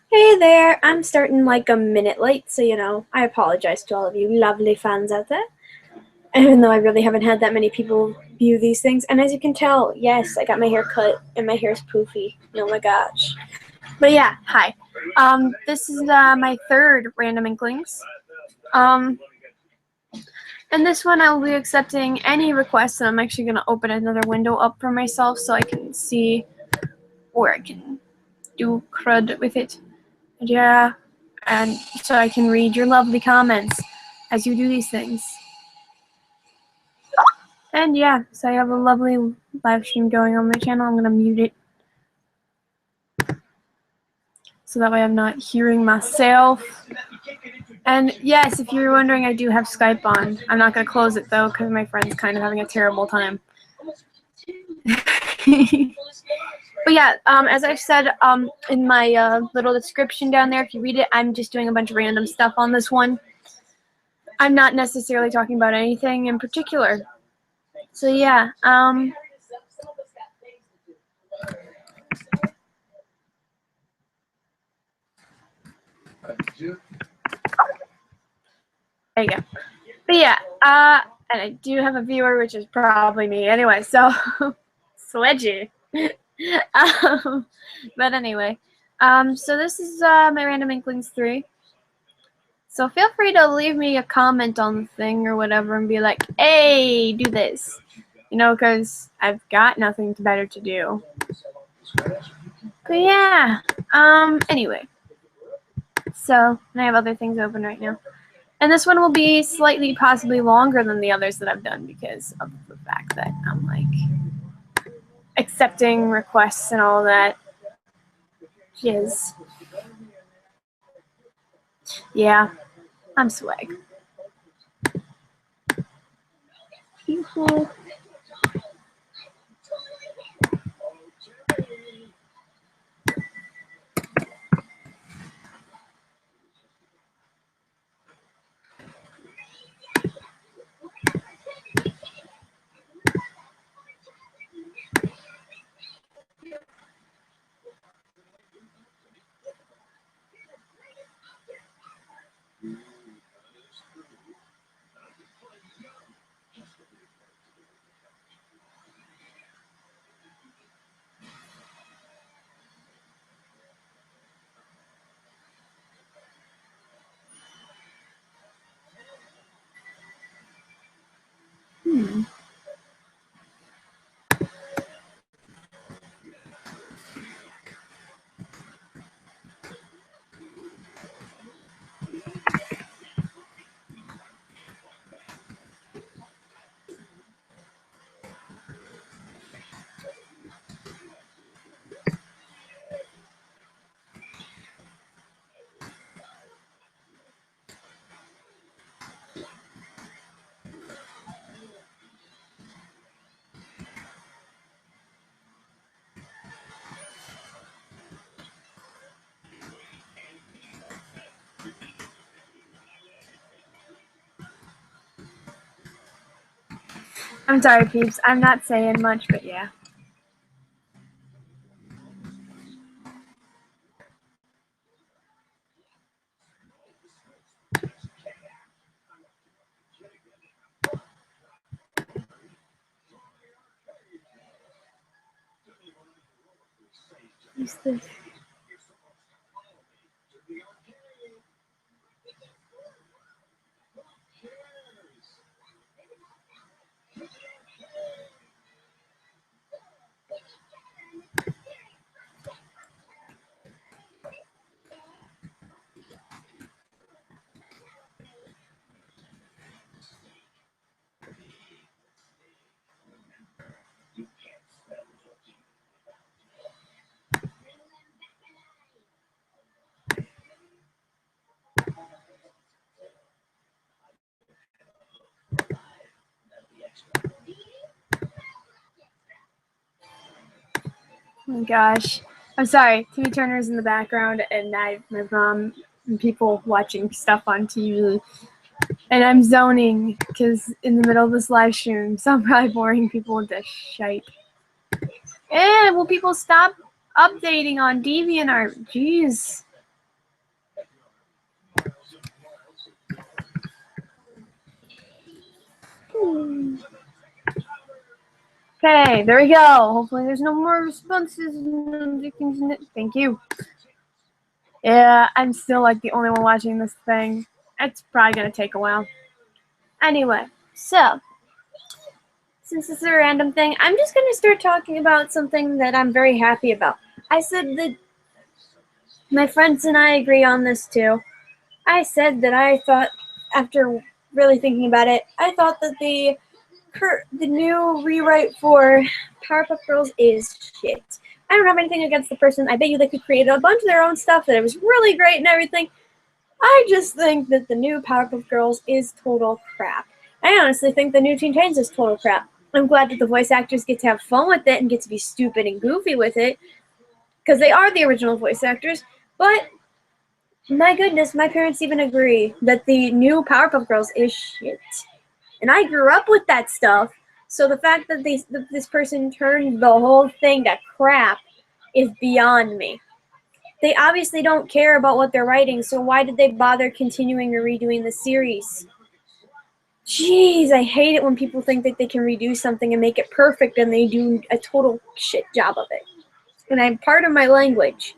Hey there, I'm starting like a minute late, so I apologize to all of you lovely fans out there. Even though I really haven't had that many people view these things. And as you can tell, yes, I got my hair cut and my hair's poofy. Oh my gosh. But yeah, hi. This is my third Random Inklings. And this one I'll be accepting any requests, and I'm actually going to open another window up for myself so I can see where I can do crud with it. Yeah, and so I can read your lovely comments as you do these things. And yeah, so I have a lovely live stream going on my channel. I'm going to mute it so that way I'm not hearing myself. And yes, if you're wondering, I do have Skype on. I'm not going to close it though because my friend's kind of having a terrible time. But yeah, as I've said in my little description down there, if you read it, I'm just doing a bunch of random stuff on this one. I'm not necessarily talking about anything in particular. So yeah, there you go. But yeah, and I do have a viewer, which is probably me anyway, so sledgy. But anyway, so this is my Random Inklings 3. So feel free to leave me a comment on the thing or whatever and be like, hey, do this. You know, because I've got nothing better to do. But yeah, anyway. So, and I have other things open right now. And this one will be slightly, possibly longer than the others that I've done because of the fact that I'm like accepting requests and all that. Jizz. Yeah, I'm swag. People. I'm sorry, peeps. I'm not saying much, but yeah. What's this? Oh my gosh. I'm sorry. TV Turner's in the background, and my mom and people watching stuff on TV. And I'm zoning because in the middle of this live stream, so I'm probably boring people with this shite. And will people stop updating on DeviantArt? Jeez. Okay, there we go. Hopefully there's no more responses. Thank you. Yeah, I'm still like the only one watching this thing. It's probably gonna take a while. Anyway, so since this is a random thing, I'm just gonna start talking about something that I'm very happy about. I said that my friends and I agree on this too. I said that I thought, after really thinking about it, I thought that the new rewrite for Powerpuff Girls is shit. I don't have anything against the person. I bet you they could create a bunch of their own stuff that it was really great and everything. I just think that the new Powerpuff Girls is total crap. I honestly think the new Teen Titans is total crap. I'm glad that the voice actors get to have fun with it and get to be stupid and goofy with it, because they are the original voice actors, but my goodness, my parents even agree that the new Powerpuff Girls is shit. And I grew up with that stuff, so the fact that this person turned the whole thing to crap is beyond me. They obviously don't care about what they're writing, so why did they bother continuing or redoing the series? Jeez, I hate it when people think that they can redo something and make it perfect and they do a total shit job of it. And I'm part of my language.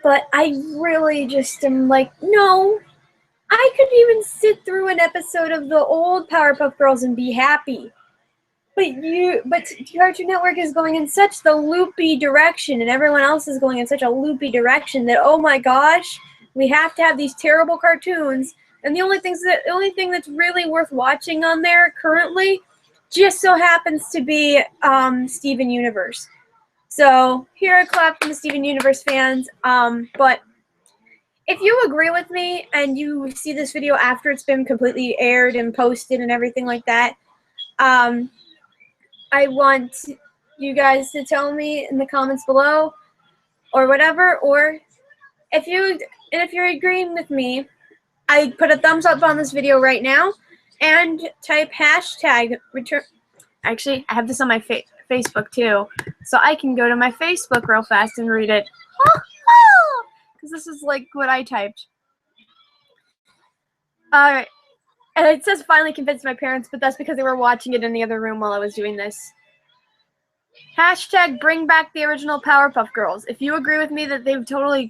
But I really just am like, no. I could even sit through an episode of the old Powerpuff Girls and be happy. But Cartoon Network is going in such the loopy direction, and everyone else is going in such a loopy direction that, oh my gosh, we have to have these terrible cartoons. And the only thing that's really worth watching on there currently just so happens to be Steven Universe. So here a clap from the Steven Universe fans. But if you agree with me and you see this video after it's been completely aired and posted and everything like that, I want you guys to tell me in the comments below or whatever. Or if you're agreeing with me, I put a thumbs up on this video right now and type hashtag return. Actually, I have this on my Facebook too, so I can go to my Facebook real fast and read it. Because this is like what I typed. Alright. And it says finally convinced my parents, but that's because they were watching it in the other room while I was doing this. Hashtag bring back the original Powerpuff Girls. If you agree with me that they've totally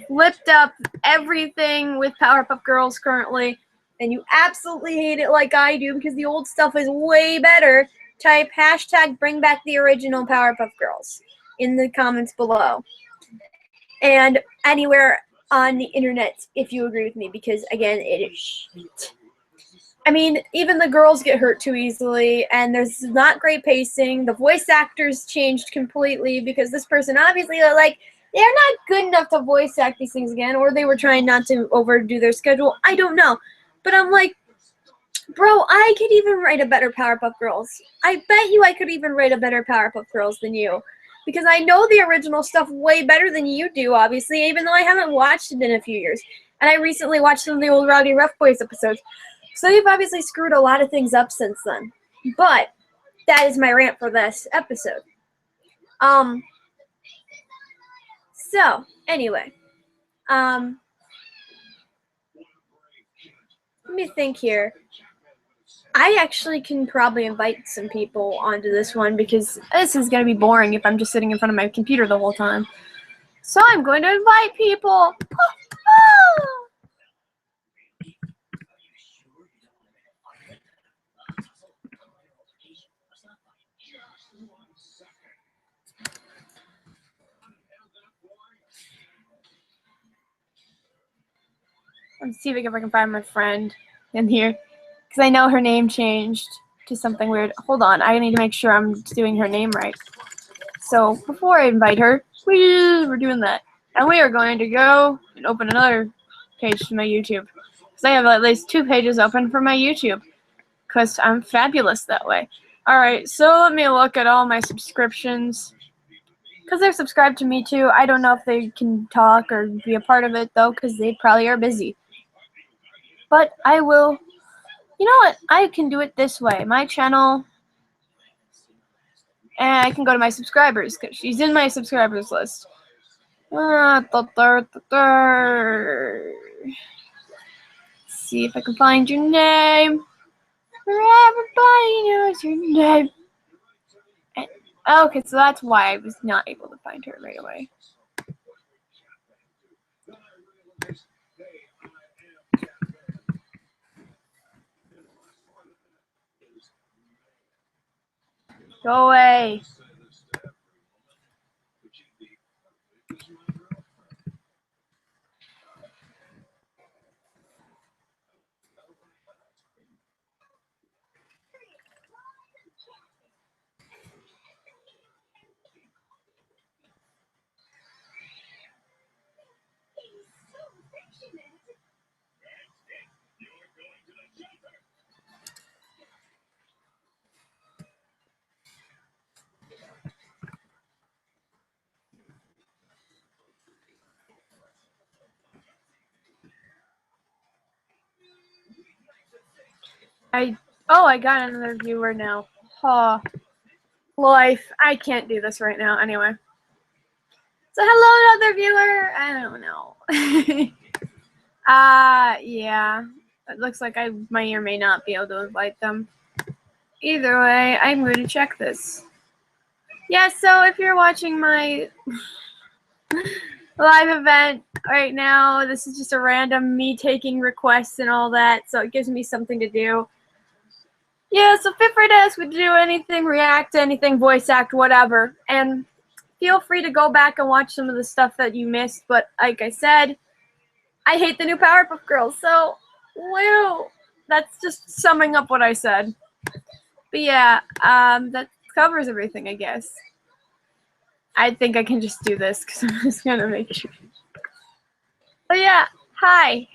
flipped up everything with Powerpuff Girls currently, and you absolutely hate it like I do because the old stuff is way better, type hashtag bring back the original Powerpuff Girls in the comments below. And anywhere on the internet if you agree with me, because again, it is shit. I mean, even the girls get hurt too easily, and there's not great pacing. The voice actors changed completely because this person obviously, like, they're not good enough to voice act these things again, or they were trying not to overdo their schedule. I don't know. But I'm like, bro, I could even write a better Powerpuff Girls. I bet you I could even write a better Powerpuff Girls than you. Because I know the original stuff way better than you do, obviously, even though I haven't watched it in a few years. And I recently watched some of the old Rowdy Rough Boys episodes. So they've obviously screwed a lot of things up since then. But that is my rant for this episode. So, anyway. Let me think here. I actually can probably invite some people onto this one because this is going to be boring if I'm just sitting in front of my computer the whole time. So I'm going to invite people. Let's see if I can find my friend in here. Because I know her name changed to something weird. Hold on, I need to make sure I'm doing her name right. So before I invite her, we're doing that. And we are going to go and open another page to my YouTube. Because I have at least 2 pages open for my YouTube. Because I'm fabulous that way. Alright, so let me look at all my subscriptions. Because they're subscribed to me too. I don't know if they can talk or be a part of it though, because they probably are busy. But I will. You know what? I can do it this way. My channel. And I can go to my subscribers, because she's in my subscribers list. See if I can find your name. everybody knows your name. And, okay, so that's why I was not able to find her right away. Go away. I got another viewer now. Oh, life. I can't do this right now. Anyway. So hello, another viewer. I don't know. Yeah. It looks like I may or may not be able to invite them. Either way, I'm going to check this. Yeah, so if you're watching my live event right now, this is just a random me taking requests and all that, so it gives me something to do. Yeah, so feel free to ask me to do anything, react to anything, voice act, whatever. And feel free to go back and watch some of the stuff that you missed, but like I said, I hate the new Powerpuff Girls, so woo! That's just summing up what I said. But yeah, that covers everything, I guess. I think I can just do this, because I'm just gonna make sure. But yeah, hi!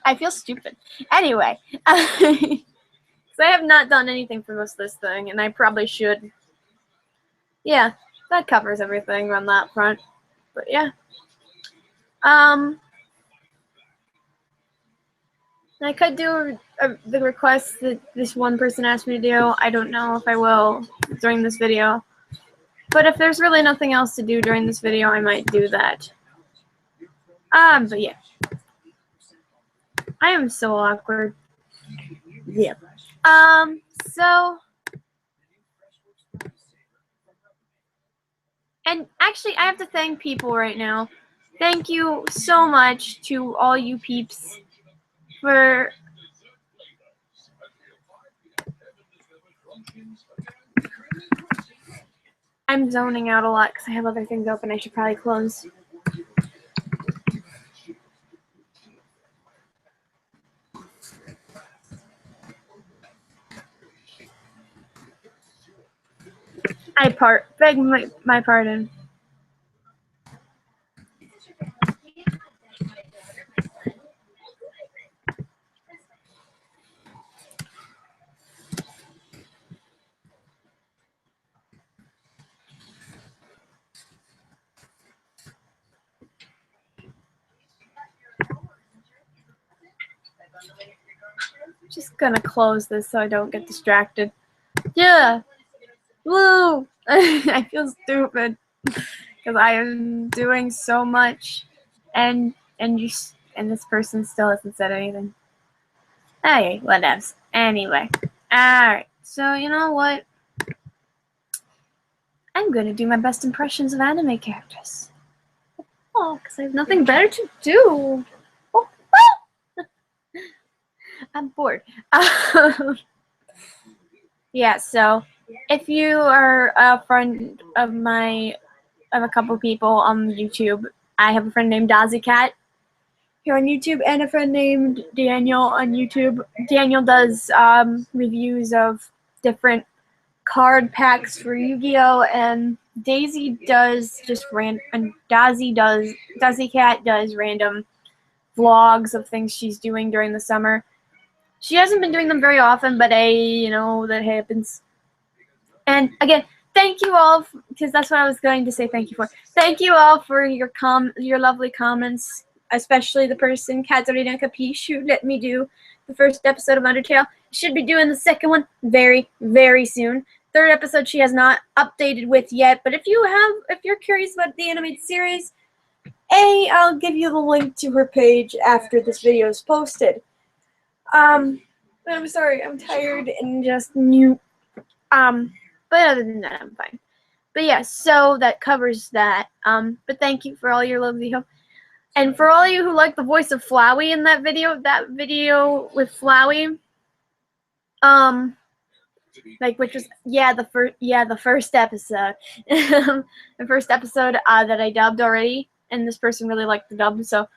I feel stupid. Anyway, so I have not done anything for most of this thing, and I probably should. Yeah, that covers everything on that front. But yeah. I could do the request that this one person asked me to do. I don't know if I will during this video. But if there's really nothing else to do during this video, I might do that. But yeah. I am so awkward. Yeah. So... And actually, I have to thank people right now. Thank you so much to all you peeps for... I'm zoning out a lot because I have other things open I should probably close. Beg my pardon. Just gonna close this so I don't get distracted. Yeah. Woo! I feel stupid because I am doing so much, and this person still hasn't said anything. Hey, whatevs. Anyway, all right. So you know what? I'm gonna do my best impressions of anime characters. Oh, because I have nothing better to do. Oh, oh. I'm bored. Yeah, so if you are a friend of a couple people on YouTube, I have a friend named Cat here on YouTube and a friend named Daniel on YouTube. Daniel does reviews of different card packs for Yu-Gi-Oh! And Daisy does just Dazzy Cat does random vlogs of things she's doing during the summer. She hasn't been doing them very often, but you know, that happens. And again, thank you all, because that's what I was going to say thank you for. Thank you all for your lovely comments, especially the person, Katarina Capiche, who let me do the first episode of Undertale. Should be doing the second one very, very soon. Third episode she has not updated with yet, but if you're curious about the animated series, I'll give you the link to her page after this video is posted. I'm sorry, I'm tired and just new. But other than that, I'm fine. But yeah, so that covers that. But thank you for all your lovely help. And for all of you who like the voice of Flowey in that video with Flowey, like which was the first episode, the first episode that I dubbed already, and this person really liked the dub, so the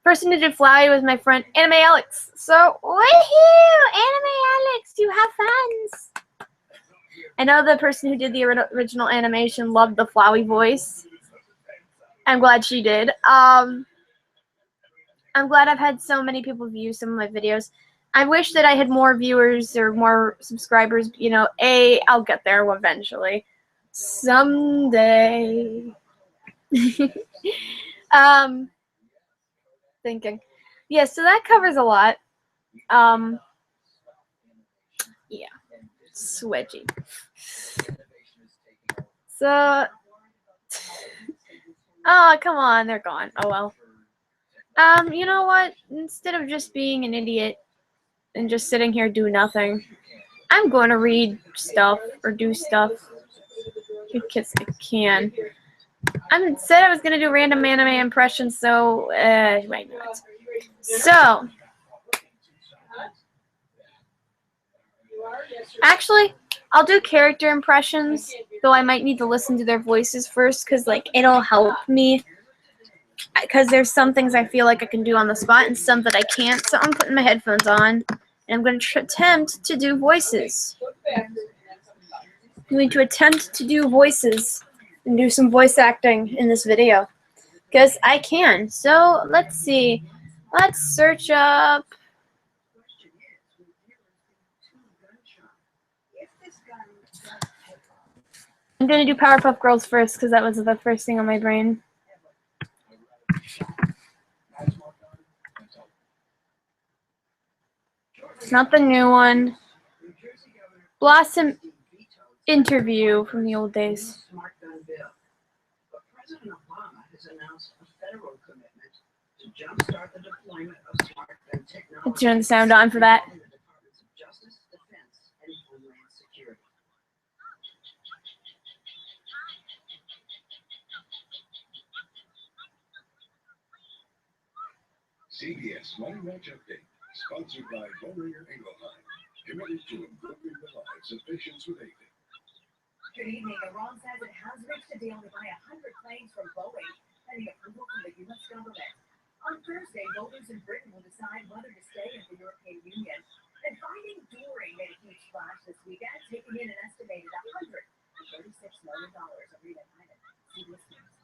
person who did Flowey was my friend Anime Alex. So woohoo, Anime Alex, you have fans. I know the person who did the original animation loved the Flowey voice. I'm glad she did. I'm glad I've had so many people view some of my videos. I wish that I had more viewers or more subscribers. You know, I'll get there eventually. Someday. Thinking. Yeah, so that covers a lot. Yeah. Swedgy. So, oh, come on, they're gone. Oh, well. You know what? Instead of just being an idiot and just sitting here doing nothing, I'm going to read stuff or do stuff because I can. I said I was going to do random anime impressions, so, why not? So, actually, I'll do character impressions, though I might need to listen to their voices first, because, like, it'll help me. Because there's some things I feel like I can do on the spot and some that I can't, so I'm putting my headphones on, and I'm going to attempt to do voices. I'm going to attempt to do voices and do some voice acting in this video, because I can. So, let's see. Let's search up... I'm going to do Powerpuff Girls first, because that was the first thing on my brain. It's not the new one. Blossom interview from the old days. Let's turn the sound on for that. CBS Money Match Update, sponsored by Bowringer Ingleside, committed to improving the lives of patients with AFib. Good evening. Iran says it has reached a deal to buy 100 planes from Boeing, pending approval from the U.S. government. On Thursday, voters in Britain will decide whether to stay in the European Union. And Finding Dory made a huge splash this weekend, taking in an estimated $136 million. Arena United. CBS News.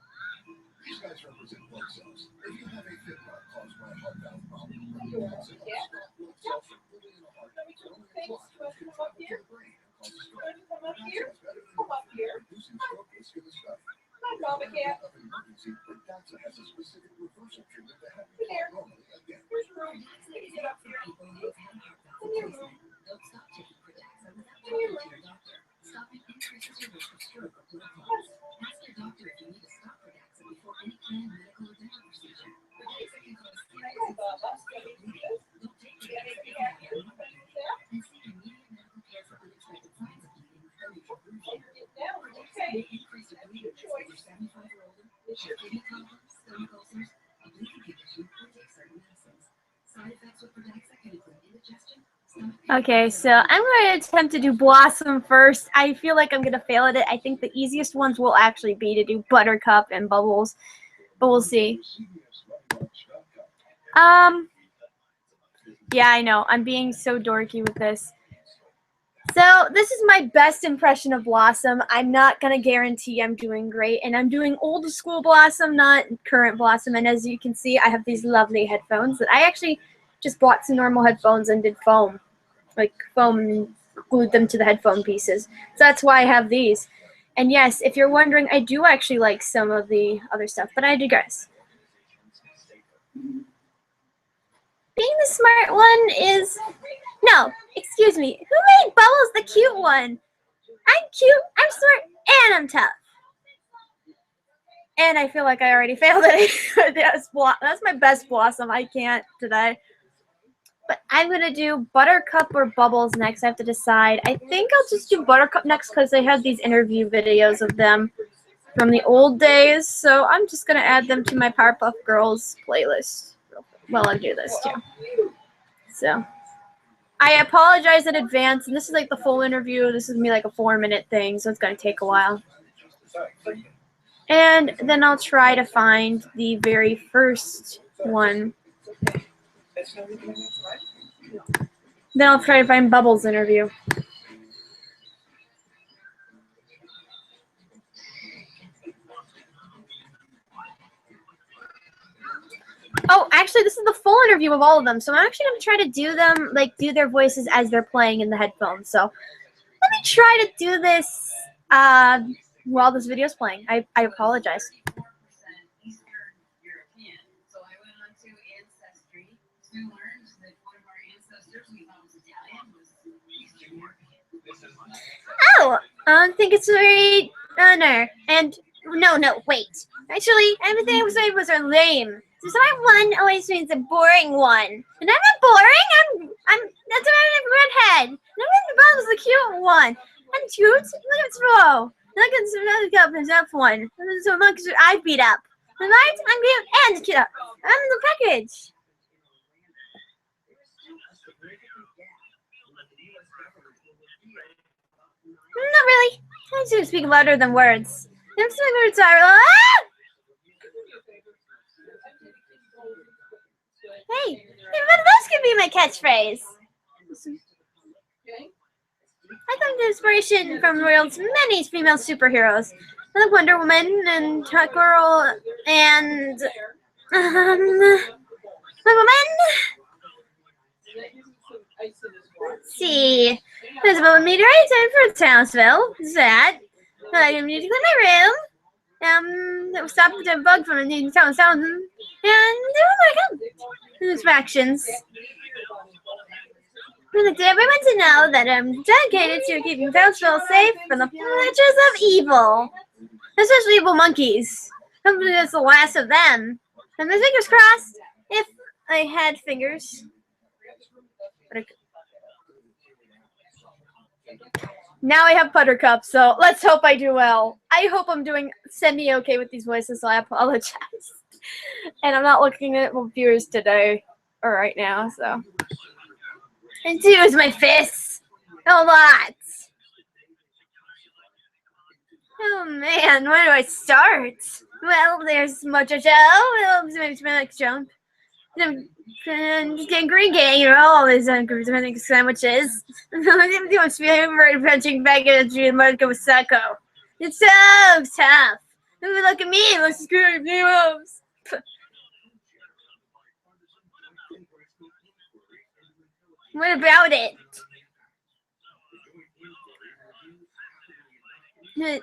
These guys represent blood cells. If you have a AFib caused by a heart valve problem, blood cells from building in the heart that only a clot can travel to the brain and cause a stroke. Reducing stroke risk in the study. Emergency, Pradaxa has a specific reversal treatment to have you clot normally again. Pradaxa is up for people who have had heart valve replacement. Don't stop taking Pradaxa without talking to your doctor. Stopping increases your risk of stroke or blood clots. Ask your doctor if you need to stop Pradaxa before any planned medical or dental procedure. Pradaxa can cause skin bleeding. Don't take Pradaxa if you have a heart and seek immediate medical care for unexpected signs of bleeding or major wound care. Pradaxa may increase your bleeding risk if you're 75 or older, share kidney problems, stomach ulcers, a bleeding condition, or take certain medicines. Side effects with Pradaxa can include indigestion. Okay, so I'm going to attempt to do Blossom first. I feel like I'm going to fail at it. I think the easiest ones will actually be to do Buttercup and Bubbles, but we'll see. Yeah, I know. I'm being so dorky with this. So, this is my best impression of Blossom. I'm not going to guarantee I'm doing great, and I'm doing old school Blossom, not current Blossom, and as you can see, I have these lovely headphones that I actually just bought some normal headphones and did foam. Like foam and glued them to the headphone pieces. So that's why I have these. And yes, if you're wondering, I do actually like some of the other stuff, but I digress. Being the smart one is... No, excuse me. Who made Bubbles the cute one? I'm cute, I'm smart, and I'm tough. And I feel like I already failed it. That's my best Blossom. I can't today. But I'm going to do Buttercup or Bubbles next. I have to decide. I think I'll just do Buttercup next because they had these interview videos of them from the old days. So I'm just going to add them to my Powerpuff Girls playlist while I do this too. So I apologize in advance. And this is like the full interview. This is going to be like a 4-minute thing. So it's going to take a while. And then I'll try to find the very first one. Then I'll try to find Bubbles' interview. Oh, actually, this is the full interview of all of them. So I'm actually going to try to do them, like, do their voices as they're playing in the headphones. So let me try to do this while this video is playing. I apologize. So I went on to Ancestry to learn that one of our ancestors we thought was Italian was Eastern European. Oh, I think it's a great honor. And no, wait. Actually, everything I was saying was lame. So that one always means a boring one. And I'm not boring. That's why I'm a redhead. And the bottom is the cute one. And cute. Look at Spo. Look at the up one. So look, I beat up. Right? I'm cute and cute. I'm in the package. Not really. I do speak louder than words. I'm saying words are. Hey, one of those could be my catchphrase. I got the inspiration from the world's many female superheroes, like Wonder Woman and Girl and Wonder Woman. Let's see. There's a meteorite for Townsville. That. I have music in my room. That will stop the bug from the sound. And oh my god. Distractions. I'd like everyone to know that I'm dedicated to keeping Townsville safe from the clutches of evil. Especially evil monkeys. Hopefully that's the last of them. And my fingers crossed. If I had fingers. Now I have Buttercup, so let's hope I do well. I hope I'm doing semi-okay with these voices, so I apologize. And I'm not looking at my viewers today, or right now, so. And 2 is my fists. A lot. Oh man, where do I start? Well, there's Mojo Joe. Maybe my next jump. And Green Gang, you know, all these sandwiches. I'm favorite punching back at you, Marco Sacco. It's so tough. Look at me, let's screw moves. What about it? Nah,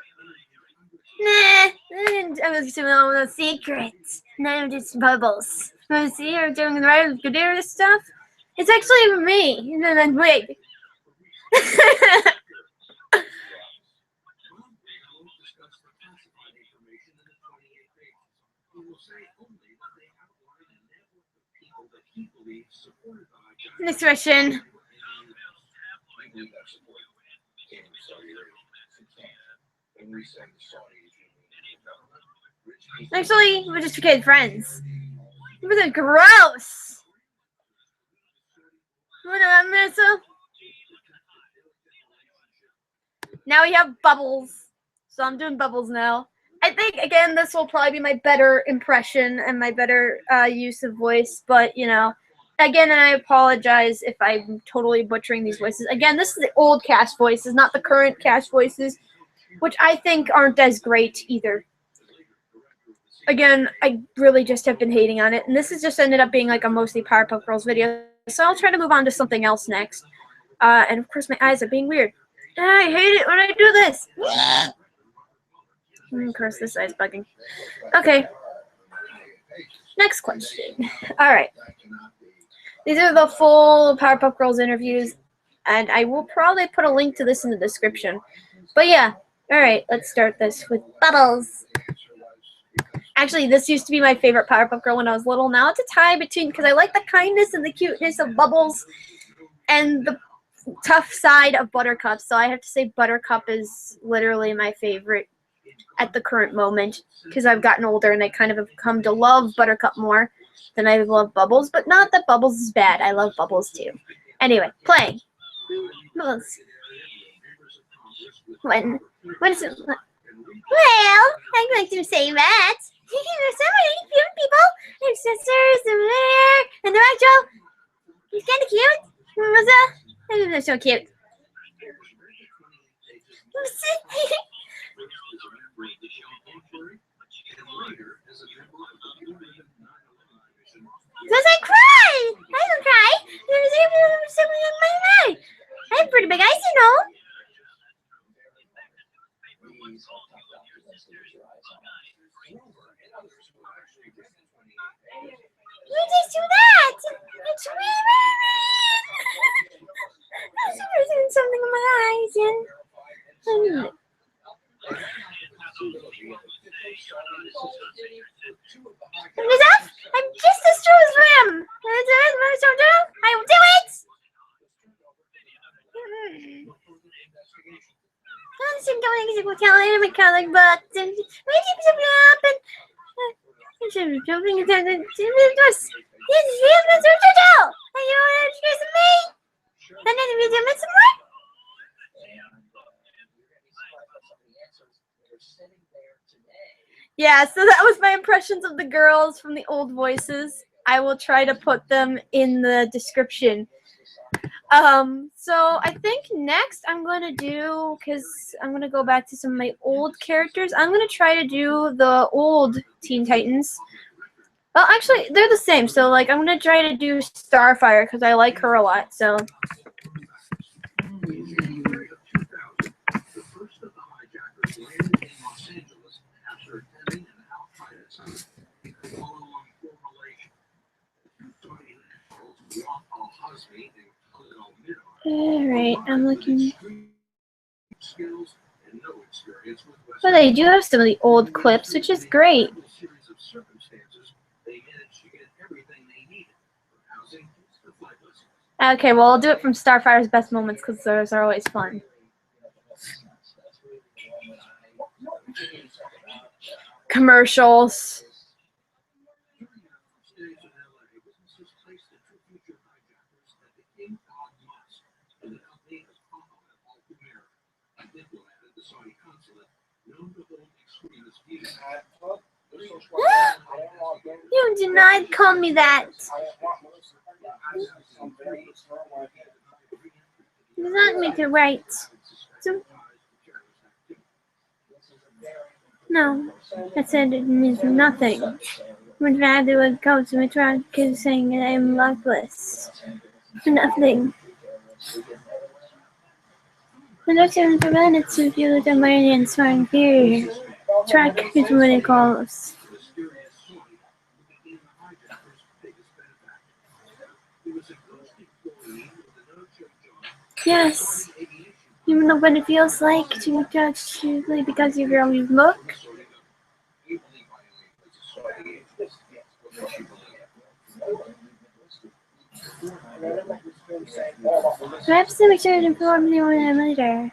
I was doing all those secrets. Now I'm just Bubbles. See, you're doing the right computer stuff. It's actually me. And then wait. Next question. Actually, we're just became friends. It was gross. What about Marissa? Now we have Bubbles. So I'm doing Bubbles now. I think, again, this will probably be my better impression and my better use of voice. But, you know, again, and I apologize if I'm totally butchering these voices. Again, this is the old cast voices, not the current cast voices, which I think aren't as great either. Again, I really just have been hating on it. And this has just ended up being like a mostly Powerpuff Girls video. So I'll try to move on to something else next. And, of course, my eyes are being weird. I hate it when I do this. Of course, this eye's bugging. Okay. Next question. All right. These are the full Powerpuff Girls interviews. And I will probably put a link to this in the description. But, yeah. All right. Let's start this with Bubbles. Actually, this used to be my favorite Powerpuff Girl when I was little. Now it's a tie between, because I like the kindness and the cuteness of Bubbles and the tough side of Buttercup. So I have to say Buttercup is literally my favorite at the current moment, because I've gotten older and I kind of have come to love Buttercup more than I love Bubbles. But not that Bubbles is bad. I love Bubbles too. Anyway, playing. Bubbles. When is it? Well, I'd like to say that. There's so many cute people. There's sisters and there and they're actual. He's kind of cute. They're so cute. Because I cry. I don't cry. There's something in my eye. I have pretty big eyes, you know. You just do that. It's I'm seeing something in my eyes, and I'm just as true as Ram. I will do it. I'm going to tell him my color, but maybe something happened. Jumping into the just. Yes, that's what you do. And you want to introduce me? And then we do it some more. Yeah, so that was my impressions of the girls from the old voices. I will try to put them in the description. So I think next I'm going to do, because I'm going to go back to some of my old characters, I'm going to try to do the old Teen Titans. Well, actually, they're the same, so, like, I'm going to try to do Starfire, because I like her a lot, so. Alright, I'm looking. But they do have some of the old clips, which is great. Okay, well, I'll do it from Starfire's best moments, because those are always fun. Commercials. You did not call me that. You does not make it right. So, no, I said it means nothing. Would rather would go to me trying saying that I'm luckless. For nothing. The doctor prevented to feel the Meridian swine fear. Track is what it calls. Yes. You know what it feels like to be judged simply because of your own look? Perhaps to make sure to inform you when I'm later.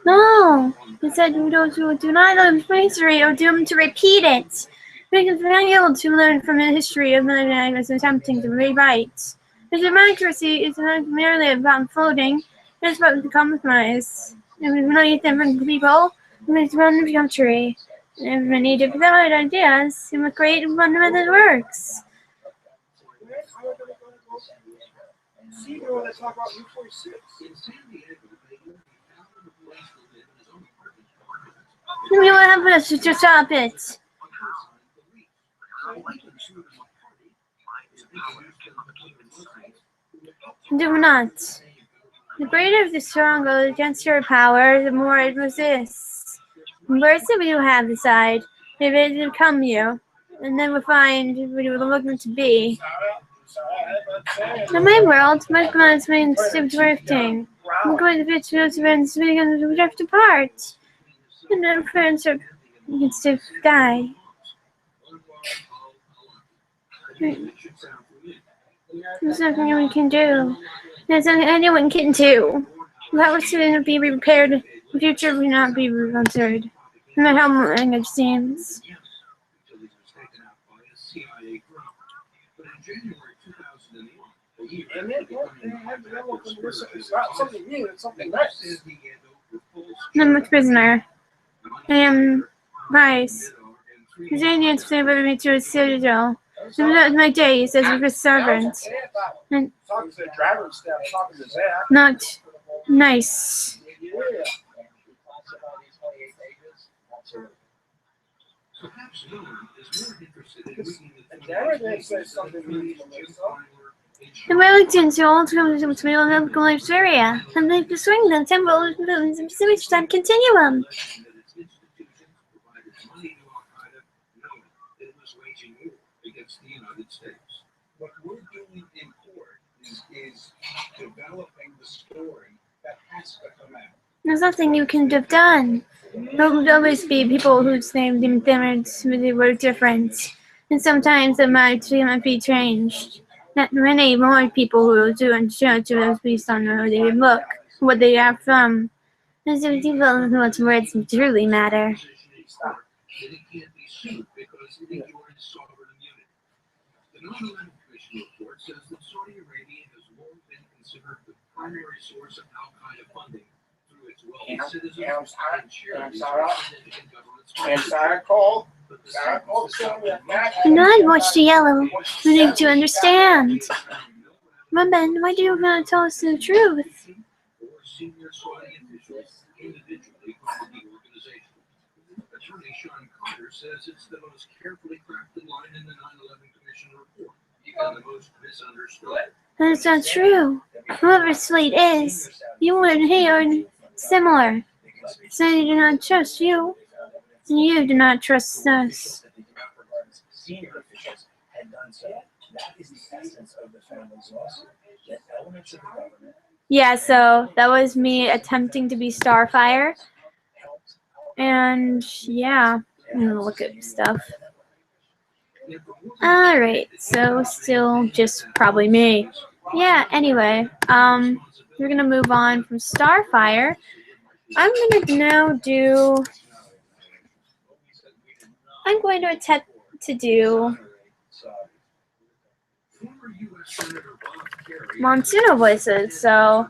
No! He said those who do not know history are doomed to repeat it. It is valuable to learn from the history of mankind as attempting to rewrite. This democracy is not merely about unfolding, it is about the compromise. And we unite different people, we run the country. And we need to provide ideas and we create fundamental works. We will have us to stop it. Do not. The greater the stronger against your power, the more it resists. The worse we will have decide if it will come you, and then we'll find what you will look to be. In my world, my commands mean drifting. I'm going to be to events begin to drift apart. And then friends are begins to die. There's nothing we can do. There's nothing anyone can do. That was to be repaired. The future will not be answered. No matter how long it seems. It's not something new, it's something nice. I'm a prisoner. I am Vice. His aliens favored me to a citadel. And my days as a servant. And not nice. The Wellingtons who all come to me on the life area, and they swing the temple and sewage time continuum. What we're doing in court is developing the story that has to come out. There's nothing you can have done. There will always be people whose names were different, and sometimes it might be changed. Not many more people who do and show to based on how they look, what they are from. There's people what words truly matter. The 9/11 Commission report says that Saudi Arabia has long been considered the primary source of Al-Qaeda funding through its wealthy citizens and charities and government sponsors. And I watched the yellow. We need to understand. Woman, why do you want to tell us the truth? Senior Saudi officials individually called the organization. Attorney Sean Carter says it's the most carefully crafted line in the 9/11 Commission report, even the most misunderstood. That's not true. Whoever Slate is, you and he are similar. So they do not trust you, and you do not trust us. Senior officials had done so. That is the essence of the family's lawsuit. That elements of the government. Yeah, so that was me attempting to be Starfire. And yeah, I'm gonna look at stuff. Alright, so still just probably me. Yeah, anyway, we're gonna move on from Starfire. I'm going to attempt to do Monsuno voices, so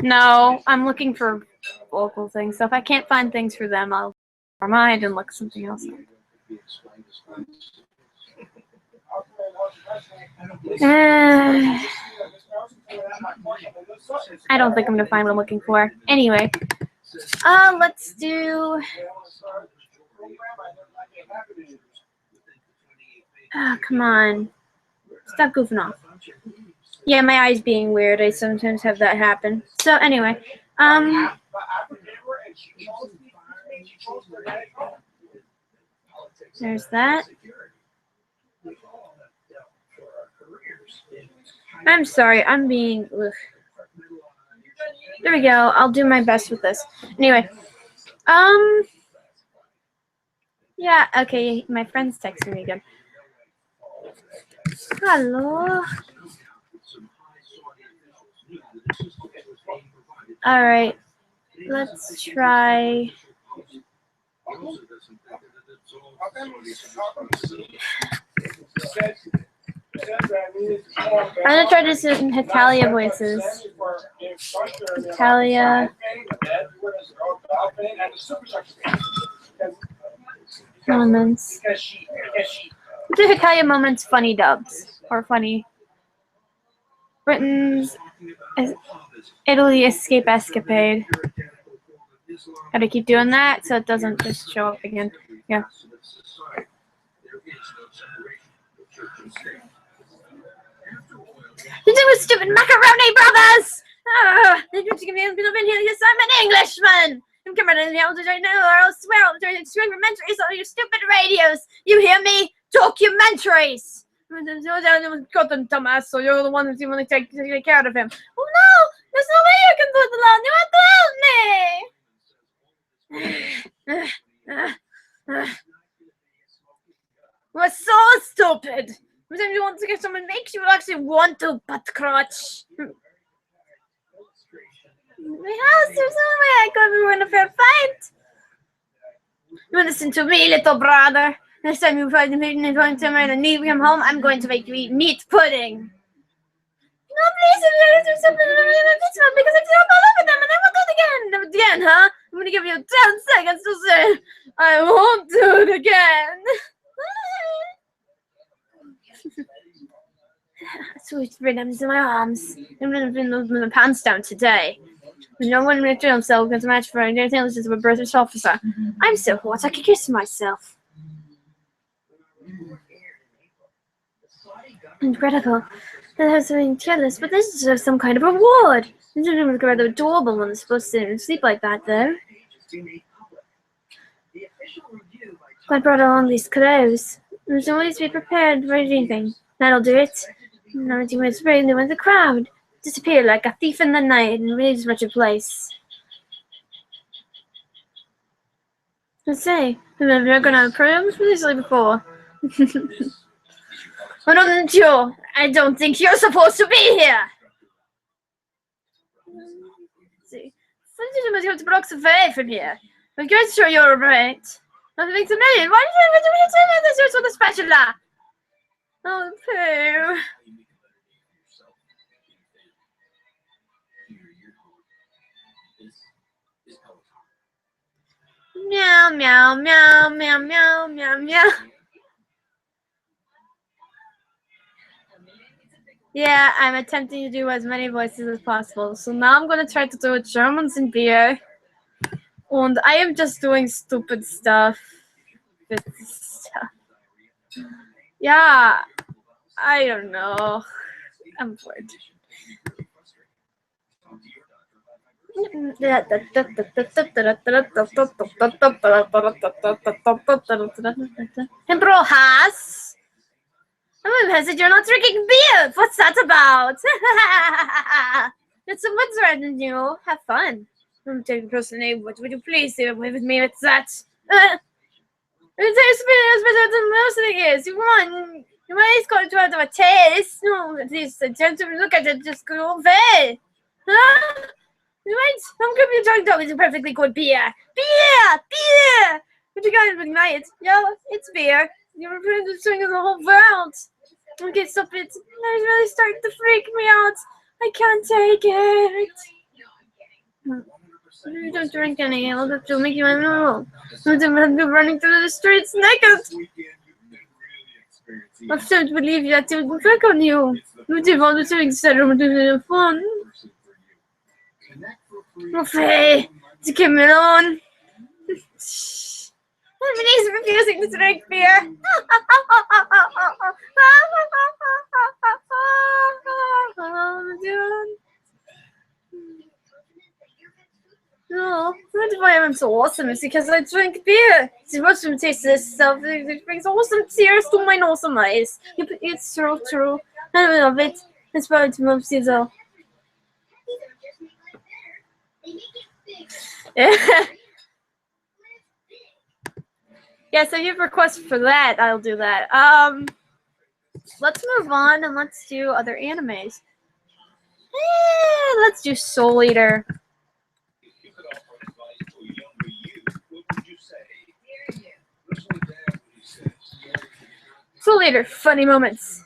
no, I'm looking for vocal things, so if I can't find things for them, I'll mind and look something else up. I don't think I'm gonna find what I'm looking for. Anyway, let's do. Come on, stop goofing off. Yeah, my eyes being weird. I sometimes have that happen. So anyway, there's that. I'm sorry, I'm being. Ugh. There we go. I'll do my best with this. Anyway, yeah. Okay, my friend's texting me again. Hello. All right. Let's try. I'm gonna try to do some Hitalia voices. Hitalia moments. Do Hitalia moments funny dubs or funny Britain's Italy escapade. Gotta keep doing that so it doesn't just show up again. Yeah. You do with stupid macaroni brothers! They need to give me a bit of in here because I'm an Englishman! I'm coming in here right now or I'll swear I'll turn into documentaries on your stupid radios! You hear me? Documentaries! Got them, dumbass, so you're the one who's going to take care of him. Oh no! There's no way you can do the law! You have to help me! We're so stupid! Every time you want to get someone makes you actually want to butt crotch. Yes, there's no way I could win a fair fight. You listen to me, little brother. Next time you find me going to leave him home, I'm going to make you eat meat pudding. No, please, do something this one because I jump all over them and I won't do it again. Huh? I'm going to give you 10 seconds to say, I won't do it again. Sweet rhythms in my arms. I'm going to bring the pants down today. No one will kill himself against a match for an intelligence of a British officer. I'm so hot I could kiss myself. Incredible. That has been careless, but this deserves some kind of reward. This is rather adorable when it's supposed to sleep like that, though. I brought along these clothes. There's always be prepared for anything. That'll do it. 90 minutes later, they went the crowd. Disappeared like a thief in the night and leaves such a place. I say, I've never gone on programs previously before. I'm not sure. I don't think you're supposed to be here. See, sometimes must go to blocks away from here. I'm quite sure you're right. Nothing to me. Why did you say this with a spatula? Oh, poo. Meow, meow, meow, meow, meow, meow, meow. Yeah, I'm attempting to do as many voices as possible. So now I'm going to try to do Germans in beer. And I am just doing stupid stuff. Yeah, I don't know. I'm bored. And Brojas? You're not drinking beer. What's that about? It's what's right in you. Have fun. I'm taking personally. What would you please do with me with that? It's better than most things. You want? You might going to have a taste. No, at least attempt to look at it. Just go away. Huh? You might. I'm gonna be talking about it's perfectly good beer. Beer. What you guys ignite? Yeah, it's beer. You're doing the whole world. Okay, stop it. It's really starting to freak me out. I can't take it. You don't drink any. I'll have to make you normal. Don't be running through the streets naked. I don't believe that it will work on you. You do want to instead of doing fun. Okay, to keep me alone. Everybody's refusing to drink beer. No, that's why I'm so awesome. It's because I drink beer. It's supposed to taste this stuff. It brings awesome tears to my awesome eyes. It's so true. I love it. It's probably to most season. Yeah, so you have requests for that, I'll do that. Let's move on and let's do other animes. Let's do Soul Eater. Soul Eater, funny moments.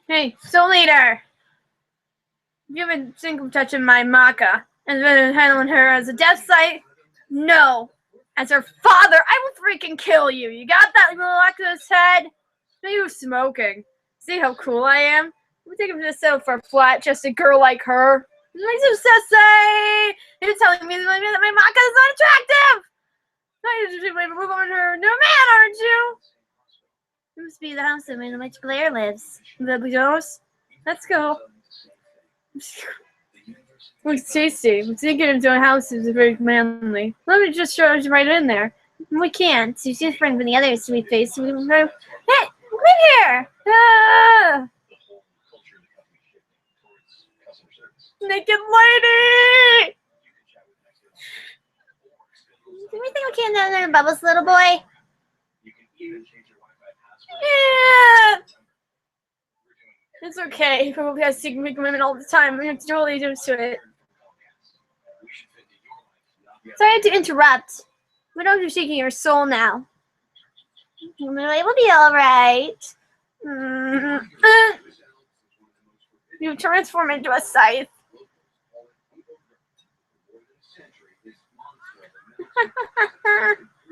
Hey, Soul Eater! You haven't think of touching my maca. And then handling her as a death site? No. As her father, I will freaking kill you. You got that little Alexa's head? No, you smoking. See how cool I am? We take him to the cell for a flat, just a girl like her. It makes him sassy. You're telling me that my Maka is not attractive. You're just waiting to move on her new man, aren't you? It must be the house in which Blair lives. The Bujos? Let's go. Looks tasty. I'm thinking of doing houses is very manly. Let me just show you right in there. We can't. She's different from the other sweet face. We can go. Hey, come here! Ah! Naked lady! Do we think we can down there in Bubbles, little boy? Yeah! It's okay. He probably has secret women all the time. We have to totally used to it. Sorry to interrupt. We know you're seeking your soul now. It will be alright. You transform into a scythe.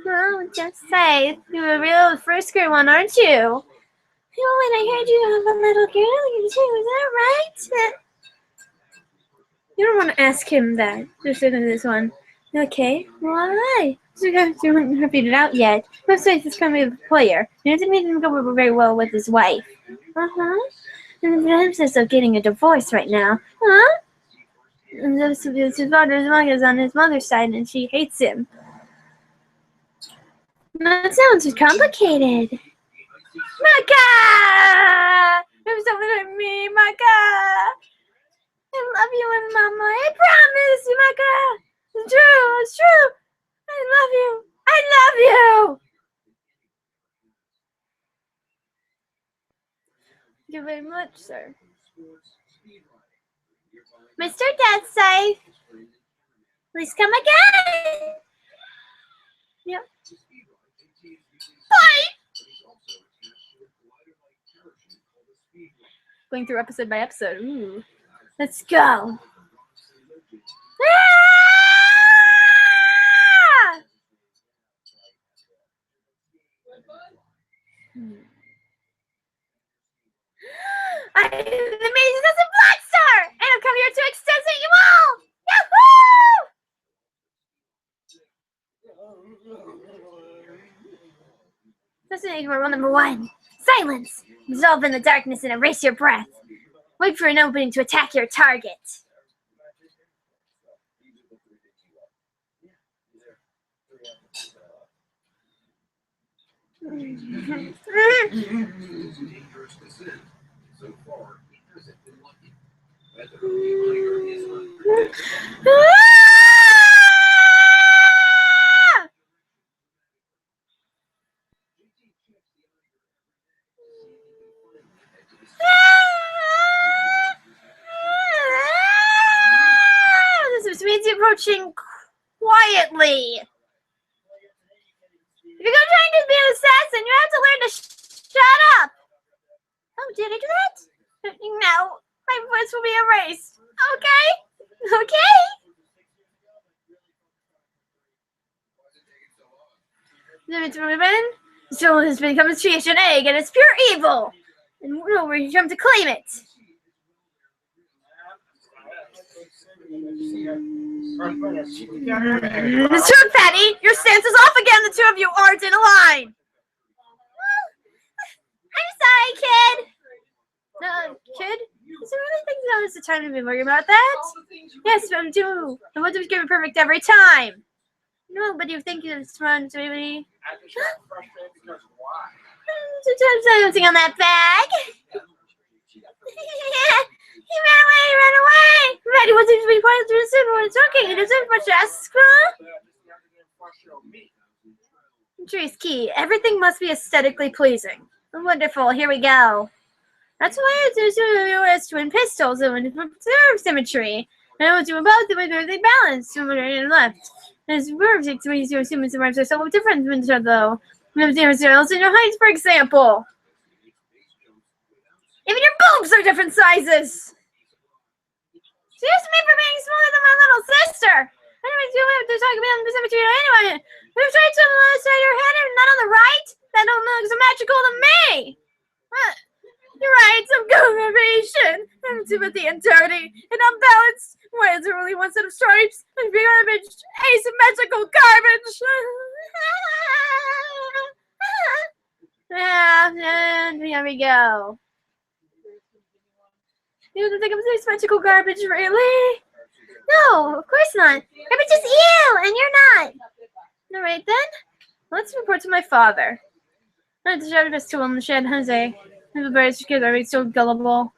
Oh, just scythe. You're a real frisker one, aren't you? Oh, and I heard you have a little girl too. Is that right? You don't want to ask him that. Just listen to this one. Okay, why? You haven't repeated it out yet. Most says this kind of player. It doesn't make him go over very well with his wife. And the emphasis of getting a divorce right now. And his father's mother is on his mother's side, and she hates him. That sounds complicated. Maka! There's something like me, Maka! I love you and Mama. I promise you, Maka! It's true, it's true! I love you! I love you! Thank you very much, sir. Mr. Deathscythe, please come again! Yep. Bye! Going through episode by episode. Ooh. Let's go. Ah! I'm the Amazing Doesn't Black Star! And I'm coming here to exterminate you all! Yahoo! Destination rule number 1. Silence! Dissolve in the darkness and erase your breath. Wait for an opening to attack your target. This means you're approaching quietly. If you're trying to be an assassin, you have to learn to shut up. Oh, did I do that? No, my voice will be erased. Okay? Okay? The soul has become a creation egg, and it's pure evil. And we come to claim it. It's true, Patty. Your stance is off again. The two of you aren't in a line. I'm sorry, kid. Kid? Is there really think now is the time to be worried about that? Yes, but I do. I want to give it perfect every time. No, but you think it's fun to be. Sometimes I'm on that bag. He ran away! Reddy wasn't to be quiet to listen when it's okay. It isn't much to ask, huh? Entry key. Everything must be aesthetically pleasing. Wonderful. Here we go. That's why it's US twin pistols and preserve symmetry. And I want to both them with everything balanced to right and left. And it's perfect to use your humans and are somewhat different from each other, though. And your styles and your heights, for example. Even your boobs are different sizes. Excuse me for being smaller than my little sister. I don't do have to talk about the cemetery anyway. There's traits on the left side of your head and none on the right. That don't look so magical to me. You're right, some combination. I'm sympathy and dirty and unbalanced. Why is there only one set of stripes? And garbage, asymmetrical garbage. And here we go. You don't think I'm asymmetrical garbage, really? No, of course not. Garbage is you, and you're not. All right then. Let's report to my father. I have to shout this to him in the shed, Jose. The birds kids are so gullible.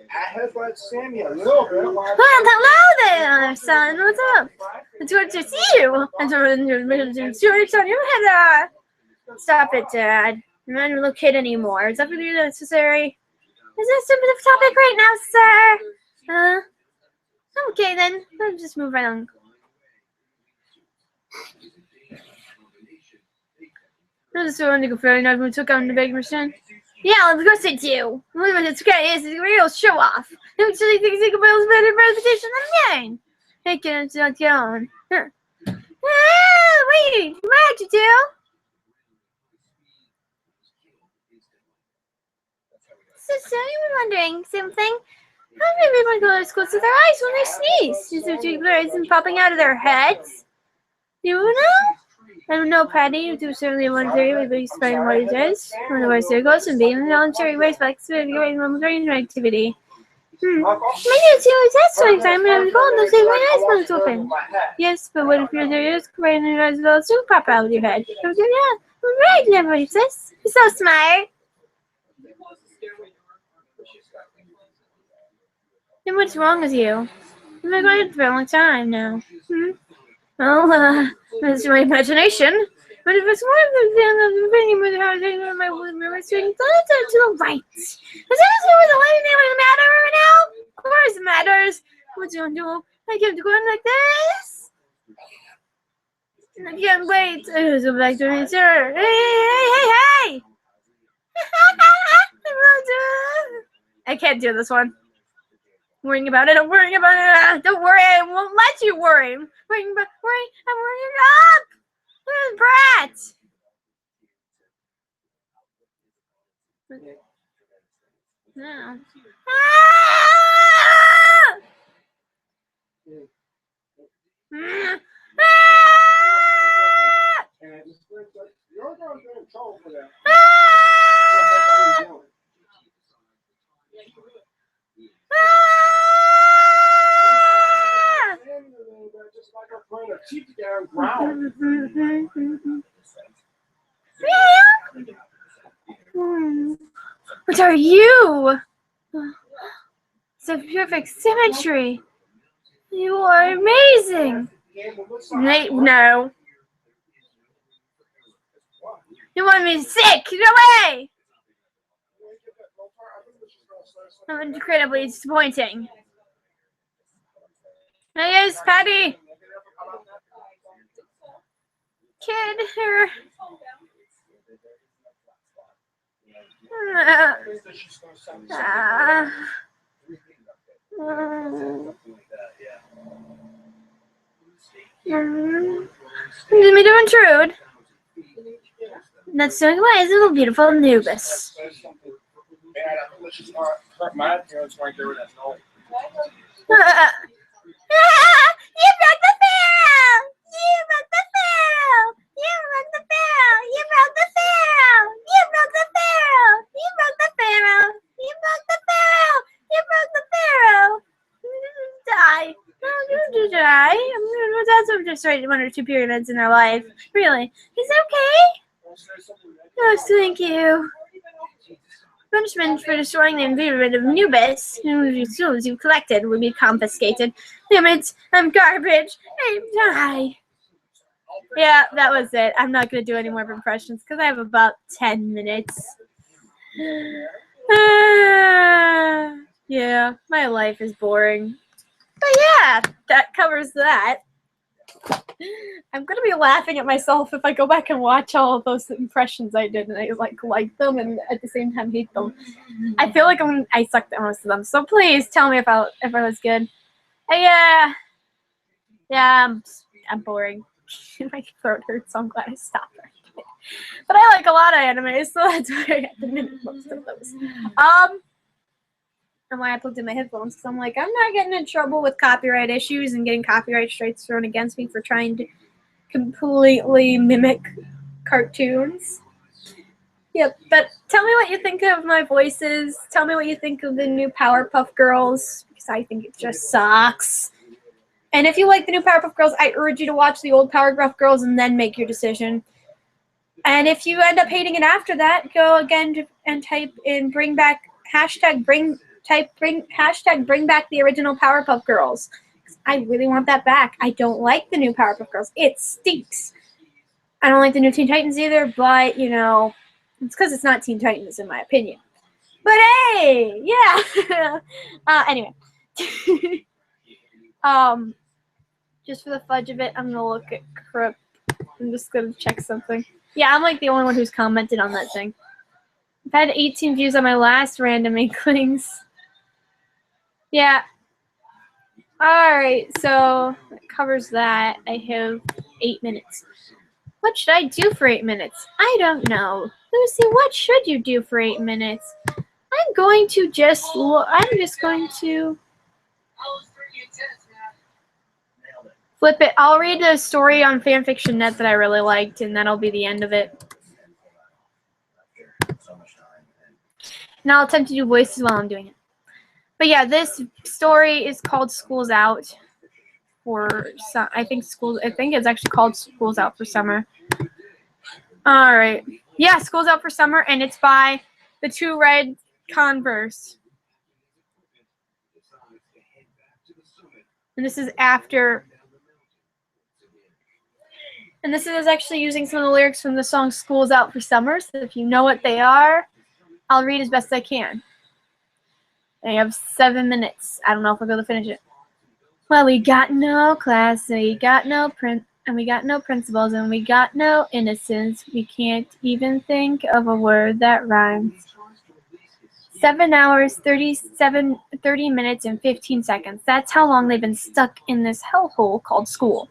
I headbutt Sammy a little bit. Well, hello there, son. What's up? It's good to see you. And it's on your head. Stop it, Dad. You're not a little kid anymore. Is that really necessary? Is this a sensitive topic right now, sir? Okay then. Let's just move right on. I just want to go fairly nice when we took on the big machine. Yeah, of course I do. It's great. It's a real show off. I actually think Zinkerbell's better presentation than mine. Hey, kids, not get on. Huh. Wait, come back, you two. So you were wondering something? How do everyone go to school to their eyes when they sneeze? Is there two blurs and popping out of their heads? Do you know? I don't know, Patty. You do certainly one theory with explaining what it is. One of our circles and being voluntary ways by experiencing momentary activity. Maybe it's your test time and I'm going to say my eyes when it's open. Yes, but what if your theory is right and your eyes will soon pop out of your head? Yeah, right, never sis. You're so smart. Then what's wrong with you? I've been going for a long time now. Well, that's my imagination. But if it's more of the opinion with how I think my memory swing to the right. Is that where the lighting name matter right now? Of course it matters. What you gonna do? I can't go in like this. I can't wait. So back to me, sir. Hey! I can't do this one. Worrying about it. I'm worrying about it. Don't worry. I won't let you worry. I'm worrying about I'm worrying up. Where's Brat? No. You're going to get in trouble for that. Just like a friend of cheap down ground. What are you? It's a perfect symmetry. You are amazing. No. You want me sick? No way. I'm incredibly disappointing. Yes, Patty. Kid here. Didn't mean to intrude. That's doing wise, little beautiful Anubis. You broke the pharaoh! You broke the pharaoh! You broke the pharaoh! You broke the pharaoh! You broke the pharaoh! You broke the pharaoh! You broke the pharaoh! You broke the pharaoh! Die. No, you do die. That's just right 1 or 2 pyramids in their life. Really. He's okay? Yes, thank you. Punishment for destroying the environment of Anubis, whose tools you collected, will be confiscated. Damn it, I'm garbage. I die. Yeah, that was it. I'm not going to do any more impressions because I have about 10 minutes. Yeah, my life is boring. But yeah, that covers that. I'm gonna be laughing at myself if I go back and watch all of those impressions I did and I like them and at the same time hate them. I feel like I sucked at most of them. So please tell me if I was good. Yeah, I'm boring. My throat hurts, so I'm glad I stopped. But I like a lot of anime, so that's why I had to mimic most of those. And why I plugged in my headphones, because I'm like, I'm not getting in trouble with copyright issues and getting copyright strikes thrown against me for trying to completely mimic cartoons. Yep, but tell me what you think of my voices. Tell me what you think of the new Powerpuff Girls, because I think it just sucks. And if you like the new Powerpuff Girls, I urge you to watch the old Powerpuff Girls and then make your decision. And if you end up hating it after that, go again and type in bring back bring back the original Powerpuff Girls. I really want that back. I don't like the new Powerpuff Girls. It stinks. I don't like the new Teen Titans either, but you know, it's because it's not Teen Titans in my opinion. But hey, yeah. Anyway, just for the fudge of it, I'm gonna look at Crypt. I'm just gonna check something. Yeah, I'm like the only one who's commented on that thing. I've had 18 views on my last random Inklings. Yeah. Alright, so that covers that. I have 8 minutes. What should I do for 8 minutes? I don't know. Lucy, what should you do for 8 minutes? I'm just going to flip it. I'll read a story on FanfictionNet that I really liked, and that'll be the end of it. And I'll attempt to do voices while I'm doing it. But yeah, this story is called School's Out for some. I think it's actually called School's Out for Summer. All right. Yeah, School's Out for Summer, and it's by the Two Red Converse. And this is after. And this is actually using some of the lyrics from the song School's Out for Summer. So if you know what they are, I'll read as best I can. I have 7 minutes. I don't know if I'll be able to finish it. Well, we got no class, and we got no principals, and we got no innocence. We can't even think of a word that rhymes. 7 hours, 30 minutes, and 15 seconds. That's how long they've been stuck in this hellhole called school.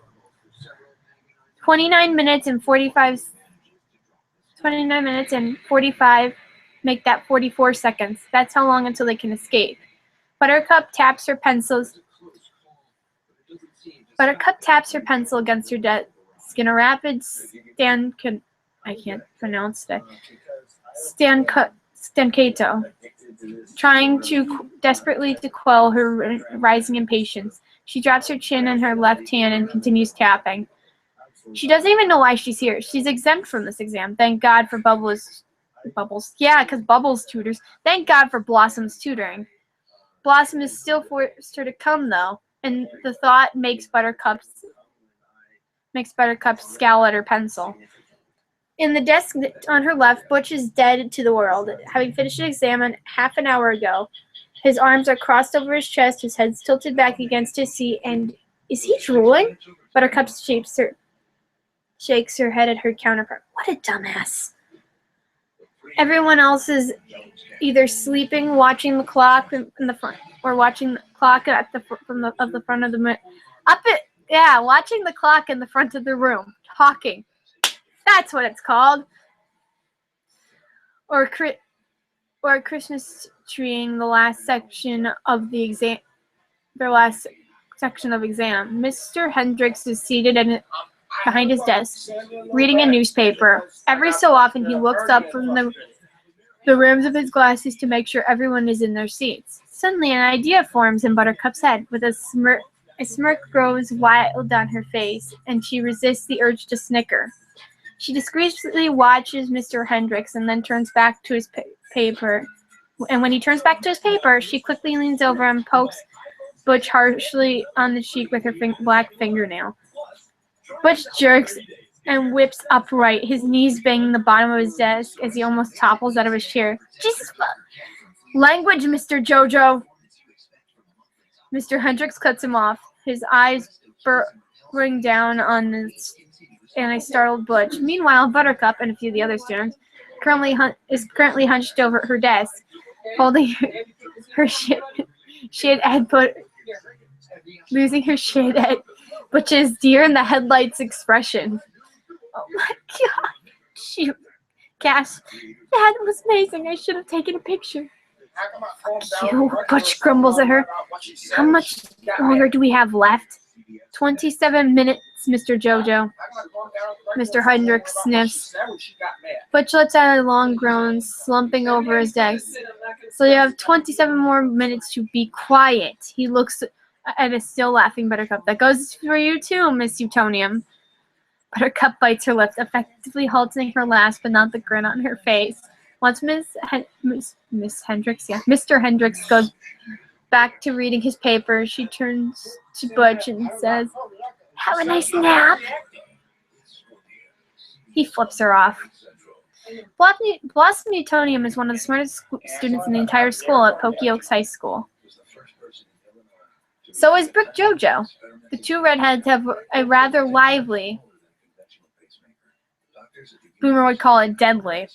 29 minutes and 45 make that 44 seconds. That's how long until they can escape. Buttercup taps her pencil against her desk in a rapid staccato, trying desperately to quell her rising impatience. She drops her chin in her left hand and continues tapping. She doesn't even know why she's here. She's exempt from this exam. Thank God for Bubbles. Yeah, because Bubbles tutors. Thank God for Blossom's tutoring. Blossom is still forced her to come, though, and the thought makes Buttercup scowl at her pencil. In the desk on her left, Butch is dead to the world, having finished an exam half an hour ago. His arms are crossed over his chest, his head's tilted back against his seat, and is he drooling? Buttercup shakes her head at her counterpart. What a dumbass. Everyone else is either sleeping, watching the clock in the front, or watching the clock at the front of the watching the clock in the front of the room, talking. That's what it's called. Or Christmas treeing the last section of the exam. Mr. Hendricks is seated behind his desk, reading a newspaper. Every so often, he looks up from the rims of his glasses to make sure everyone is in their seats. Suddenly, an idea forms in Buttercup's head. With a smirk grows wild on her face, and she resists the urge to snicker. She discreetly watches Mr. Hendricks and then turns back to his paper. And when he turns back to his paper, she quickly leans over and pokes Butch harshly on the cheek with her black fingernail. Butch jerks and whips upright, his knees banging the bottom of his desk as he almost topples out of his chair. Jesus fuck! Language, Mr. Jojo! Mr. Hendricks cuts him off. His eyes ring down on this, and I startled Butch. Meanwhile, Buttercup and a few of the other students is currently hunched over her desk, holding her shit at losing her shit at Butch's deer in the headlights expression. Oh my god, she gasped. That was amazing. I should have taken a picture. Fuck you, Butch grumbles at her. How much longer do we have left? 27 minutes, Mr. Jojo. Mr. Hendricks sniffs. Butch lets out a long groan, slumping over his desk. So you have 27 more minutes to be quiet. He looks at a still laughing Buttercup. That goes for you too, Miss Utonium. Buttercup bites her lips, effectively halting her laugh, but not the grin on her face. Once Mr. Hendricks goes back to reading his paper, she turns to Butch and says, "Have a nice nap." He flips her off. Blossom Utonium is one of the smartest students in the entire school at Pokey Oaks High School. So is Brick Jojo. The two redheads have a rather lively, Boomer would call it deadly,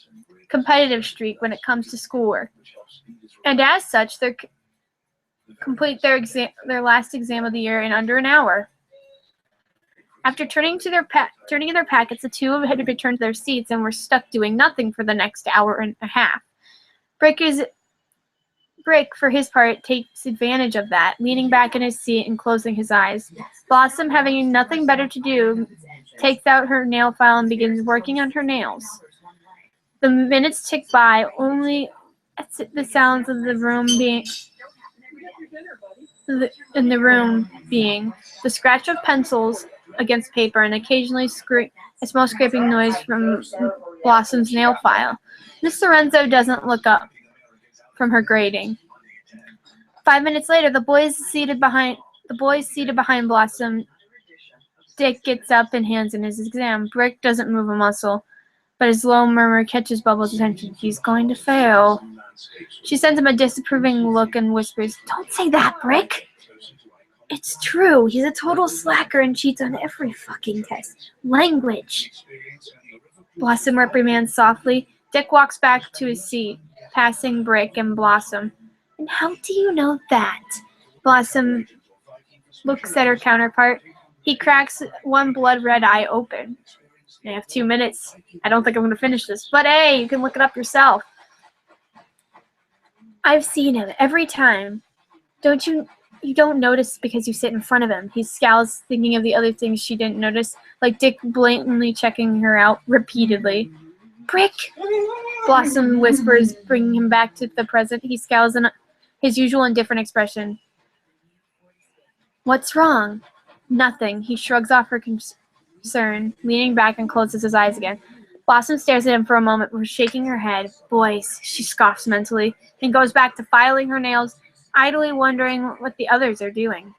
competitive streak when it comes to schoolwork. And as such, they complete their last exam of the year in under an hour. After turning in their packets, the two had returned to their seats and were stuck doing nothing for the next hour and a half. Brick, for his part, takes advantage of that, leaning back in his seat and closing his eyes. Blossom, having nothing better to do, takes out her nail file and begins working on her nails. The minutes tick by, only the sounds of the room being the scratch of pencils against paper and occasionally a small scraping noise from Blossom's nail file. Miss Lorenzo doesn't look up from her grading. 5 minutes later, the boys seated behind Blossom. Dick gets up and hands in his exam. Brick doesn't move a muscle, but his low murmur catches Bubbles' attention. He's going to fail. She sends him a disapproving look and whispers, "Don't say that, Brick." It's true. He's a total slacker and cheats on every fucking test. Language. Blossom reprimands softly. Dick walks back to his seat, passing Brick and Blossom. "And how do you know that?" Blossom looks at her counterpart. He cracks one blood-red eye open. "I have 2 minutes. I don't think I'm going to finish this. But hey, you can look it up yourself." "I've seen him every time. You don't notice because you sit in front of him." He scowls, thinking of the other things she didn't notice, like Dick blatantly checking her out repeatedly. "Brick!" Blossom whispers, bringing him back to the present. He scowls in his usual indifferent expression. "What's wrong?" "Nothing." He shrugs off her concern, leaning back and closes his eyes again. Blossom stares at him for a moment before shaking her head. "Boys," she scoffs mentally, and goes back to filing her nails, idly wondering what the others are doing.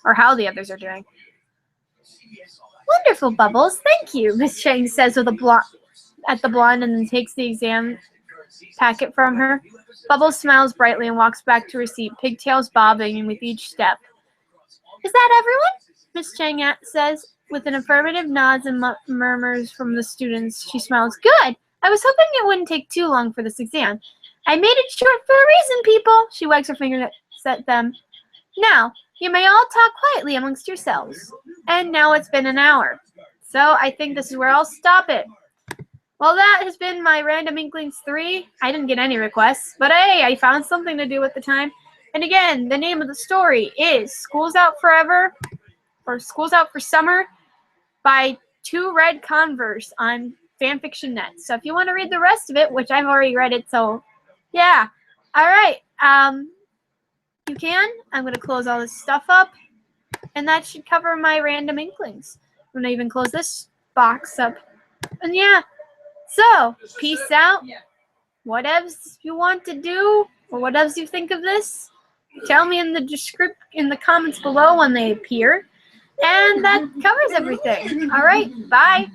Or how the others are doing. "Wonderful, Bubbles. Thank you," Miss Chang says with at the blonde and then takes the exam packet from her. Bubbles smiles brightly and walks back to her seat, pigtails bobbing with each step. "Is that everyone?" Miss Chang says, with an affirmative nods and murmurs from the students. She smiles. "Good. I was hoping it wouldn't take too long for this exam. I made it short for a reason, people." She wags her finger at them. "Now, you may all talk quietly amongst yourselves." And now it's been an hour. So I think this is where I'll stop it. Well, that has been my Random Inklings 3. I didn't get any requests, but hey, I found something to do with the time. And again, the name of the story is School's Out Forever, or School's Out for Summer, by Two Red Converse on FanfictionNet. So if you want to read the rest of it, which I've already read it, so yeah. All right. You can. I'm going to close all this stuff up, and that should cover my Random Inklings. I'm going to even close this box up. And yeah. So, peace out. Whatevs you want to do, or whatevs you think of this, tell me in the comments below when they appear. And that covers everything. All right. Bye.